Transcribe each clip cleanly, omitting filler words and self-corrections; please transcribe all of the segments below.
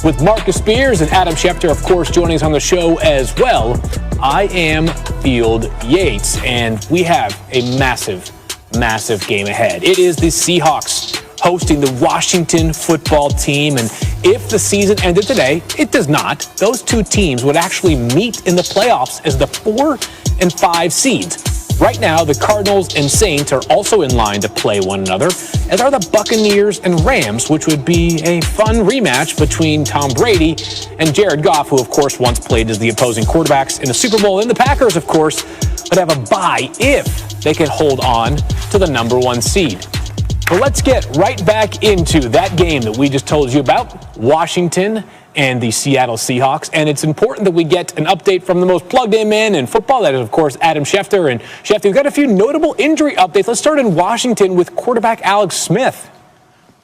with Marcus Spears and Adam Schefter, of course, joining us on the show as well. I am Field Yates, and we have a massive game ahead. It is the Seahawks hosting the Washington football team, and if the season ended today, it does not. Those two teams would actually meet in the playoffs as the 4 and 5 seeds. Right now, the Cardinals and Saints are also in line to play one another, as are the Buccaneers and Rams, which would be a fun rematch between Tom Brady and Jared Goff, who, of course, once played as the opposing quarterbacks in the Super Bowl. And the Packers, of course, would have a bye if they could hold on to the #1 seed. But let's get right back into that game that we just told you about, Washington and the Seattle Seahawks. And it's important that we get an update from the most plugged-in man in football. That is, of course, Adam Schefter. And Schefter, we've got a few notable injury updates. Let's start in Washington with quarterback Alex Smith.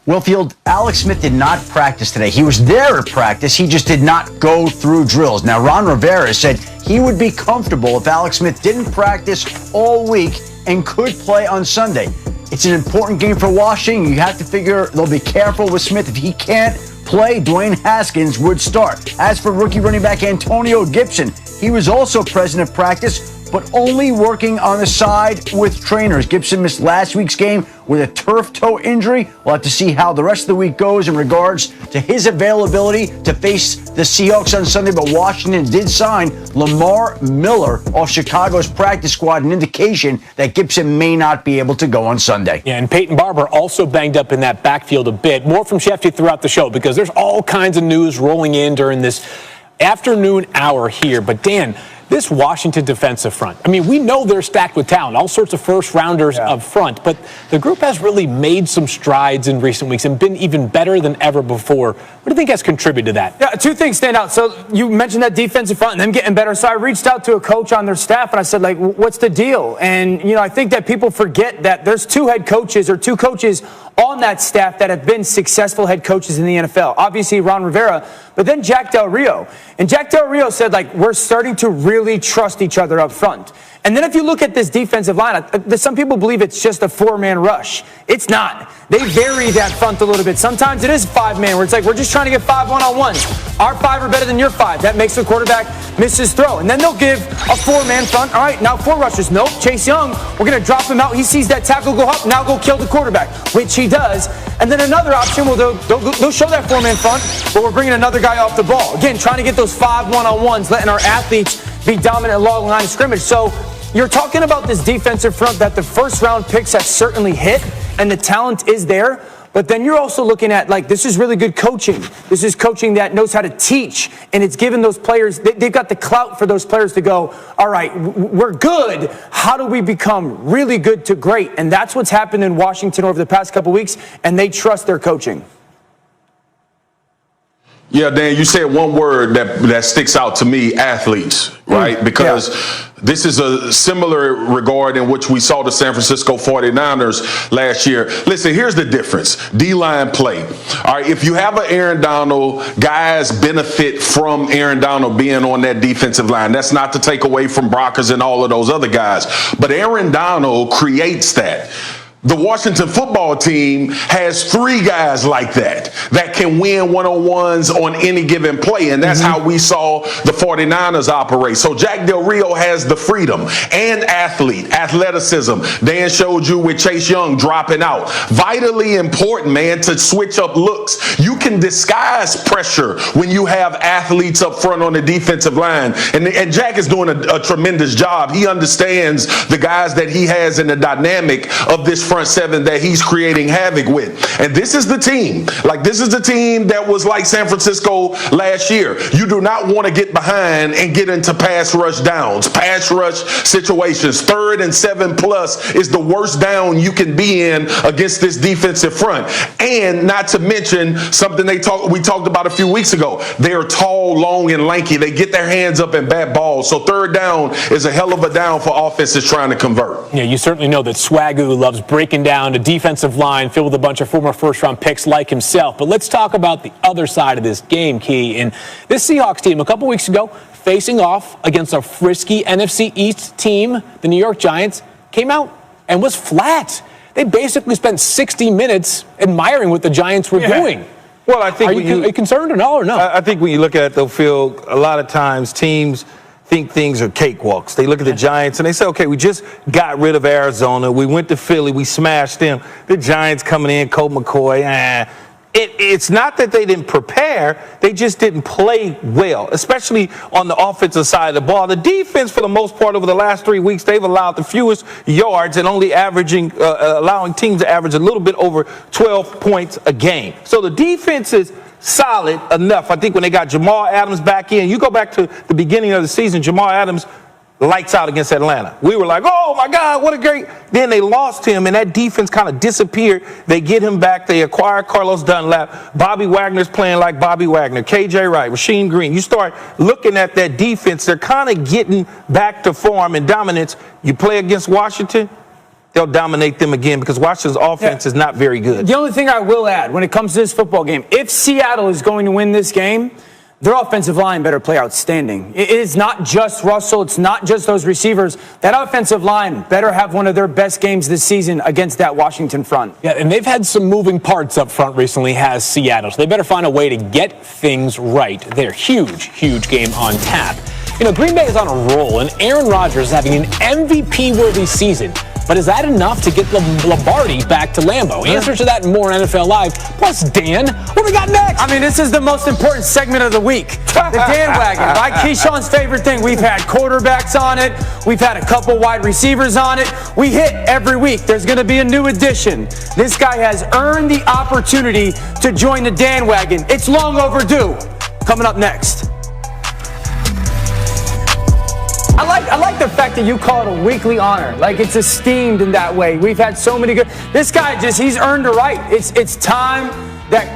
Well, Field, Alex Smith did not practice today. He was there at practice. He just did not go through drills. Now, Ron Rivera said he would be comfortable if Alex Smith didn't practice all week and could play on Sunday. It's an important game for Washington. You have to figure they'll be careful with Smith. If he can't play, Dwayne Haskins would start. As for rookie running back Antonio Gibson, he was also present at practice, but only working on the side with trainers. Gibson missed last week's game with a turf toe injury. We'll have to see how the rest of the week goes in regards to his availability to face the Seahawks on Sunday. But Washington did sign Lamar Miller off Chicago's practice squad, an indication that Gibson may not be able to go on Sunday. Yeah, and Peyton Barber also banged up in that backfield a bit. More from Shefty throughout the show because there's all kinds of news rolling in during this afternoon hour here. But Dan, this Washington defensive front, I mean, we know they're stacked with talent, all sorts of first-rounders up front, but the group has really made some strides in recent weeks and been even better than ever before. What do you think has contributed to that? Yeah, two things stand out. So you mentioned that defensive front and them getting better. So I reached out to a coach on their staff, and I said, like, what's the deal? And, you know, I think that people forget that there's two coaches on that staff that have been successful head coaches in the NFL. Obviously, Ron Rivera, but then Jack Del Rio. And Jack Del Rio said, like, we're starting to really trust each other up front. And then if you look at this defensive line, some people believe it's just a 4-man rush. It's not. They vary that front a little bit. Sometimes it is 5-man, where it's like, we're just trying to get 5 one-on-ones. Our 5 are better than your 5. That makes the quarterback miss his throw. And then they'll give a 4-man front. All right, now 4 rushers. Nope, Chase Young, we're going to drop him out. He sees that tackle go up, now go kill the quarterback, which he does. And then another option, well, they'll show that 4-man front, but we're bringing another guy off the ball. Again, trying to get those 5 one-on-ones, letting our athletes be dominant along the line of scrimmage. So you're talking about this defensive front that the first-round picks have certainly hit, and the talent is there. But then you're also looking at, like, this is really good coaching. This is coaching that knows how to teach, and it's given those players, they've got the clout for those players to go, all right, we're good. How do we become really good to great? And that's what's happened in Washington over the past couple weeks, and they trust their coaching. Yeah, Dan, you said one word that sticks out to me, athletes, right? Because this is a similar regard in which we saw the San Francisco 49ers last year. Listen, here's the difference. D-line play. All right, if you have an Aaron Donald, guys benefit from Aaron Donald being on that defensive line. That's not to take away from Brockers and all of those other guys. But Aaron Donald creates that. The Washington football team has 3 guys like that can win one-on-ones on any given play, and that's how we saw the 49ers operate. So Jack Del Rio has the freedom and athleticism. Dan showed you with Chase Young dropping out. Vitally important, man, to switch up looks. You can disguise pressure when you have athletes up front on the defensive line, and Jack is doing a tremendous job. He understands the guys that he has in the dynamic of this front 7 that he's creating havoc with. And this is the team. This is the team that was like San Francisco last year. You do not want to get behind and get into pass rush downs, pass rush situations. 3rd and 7+ is the worst down you can be in against this defensive front. And not to mention something we talked about a few weeks ago. They are tall, long, and lanky. They get their hands up and bat balls. So 3rd down is a hell of a down for offenses trying to convert. Yeah, you certainly know that Swagoo loves breaking down a defensive line filled with a bunch of former first-round picks like himself. But let's talk about the other side of this game, Key. And this Seahawks team, a couple weeks ago, facing off against a frisky NFC East team, the New York Giants, came out and was flat. They basically spent 60 minutes admiring what the Giants were doing. Well, I think are you concerned or no? I think when you look at it, though, Phil, a lot of times teams think things are cakewalks. They look at the Giants and they say, okay, we just got rid of Arizona. We went to Philly. We smashed them. The Giants coming in, Colt McCoy. It's not that they didn't prepare. They just didn't play well, especially on the offensive side of the ball. The defense, for the most part, over the last 3 weeks, they've allowed the fewest yards and only allowing teams to average a little bit over 12 points a game. So the defense is solid enough. I think when they got Jamal Adams back in, you go back to the beginning of the season, Jamal Adams lights out against Atlanta. We were like, oh my God, what a great. Then they lost him and that defense kind of disappeared. They get him back. They acquire Carlos Dunlap. Bobby Wagner's playing like Bobby Wagner. KJ Wright, Rasheem Green. You start looking at that defense. They're kind of getting back to form and dominance. You play against Washington, they'll dominate them again because Washington's offense is not very good. The only thing I will add when it comes to this football game, if Seattle is going to win this game, their offensive line better play outstanding. It is not just Russell. It's not just those receivers. That offensive line better have one of their best games this season against that Washington front. Yeah, and they've had some moving parts up front recently, has Seattle. So they better find a way to get things right. They're huge game on tap. You know, Green Bay is on a roll, and Aaron Rodgers is having an MVP-worthy season. But is that enough to get Lombardi back to Lambeau? Answer to that and more on NFL Live. Plus, Dan, what do we got next? I mean, this is the most important segment of the week. The Dan Wagon, right? Keyshawn's favorite thing. We've had quarterbacks on it. We've had a couple wide receivers on it. We hit every week. There's going to be a new addition. This guy has earned the opportunity to join the Dan Wagon. It's long overdue. Coming up next. I like the fact that you call it a weekly honor. Like, it's esteemed in that way. We've had so many good. This guy he's earned a right. It's time that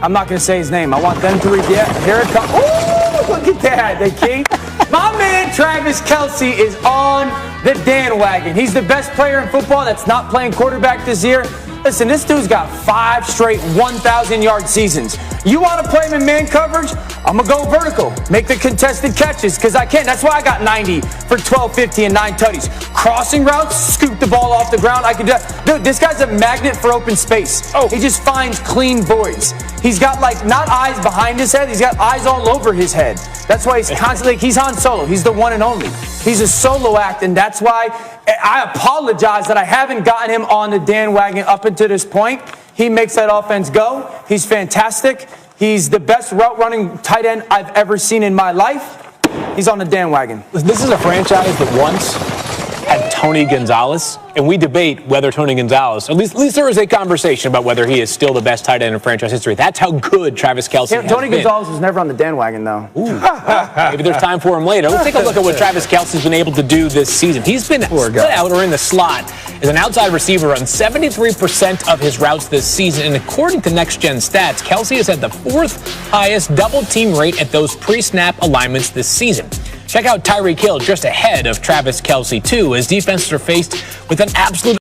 I'm not going to say his name. I want them to read. Yeah, here it comes. Ooh, look at that, the king. My man Travis Kelce is on the Dan Wagon. He's the best player in football that's not playing quarterback this year. Listen, this dude's got 5 straight 1,000-yard seasons. You want to play him in man coverage? I'm going to go vertical. Make the contested catches because I can. That's why I got 90 for 1250 and 9 tutties. Crossing routes, scoop the ball off the ground. I can do that. Dude, this guy's a magnet for open space. He just finds clean voids. He's got, like, not eyes behind his head. He's got eyes all over his head. That's why he's constantly, he's Han Solo. He's the one and only. He's a solo act, and that's why I apologize that I haven't gotten him on the Dan Wagon up until this point. He makes that offense go. He's fantastic. He's the best route-running tight end I've ever seen in my life. He's on the Dan Wagon. This is a franchise that once had Tony Gonzalez, and we debate whether Tony Gonzalez, at least there is a conversation about whether he is still the best tight end in franchise history. That's how good Travis Kelce has Tony been. Gonzalez was never on the Dan Wagon, though. Maybe there's time for him later. Let's take a look at what Travis Kelce's been able to do this season. He's been split out or in the slot as an outside receiver on 73% of his routes this season. And according to Next Gen Stats, Kelce has had the 4th highest double team rate at those pre-snap alignments this season. Check out Tyreek Hill just ahead of Travis Kelce, too, as defenses are faced with an absolute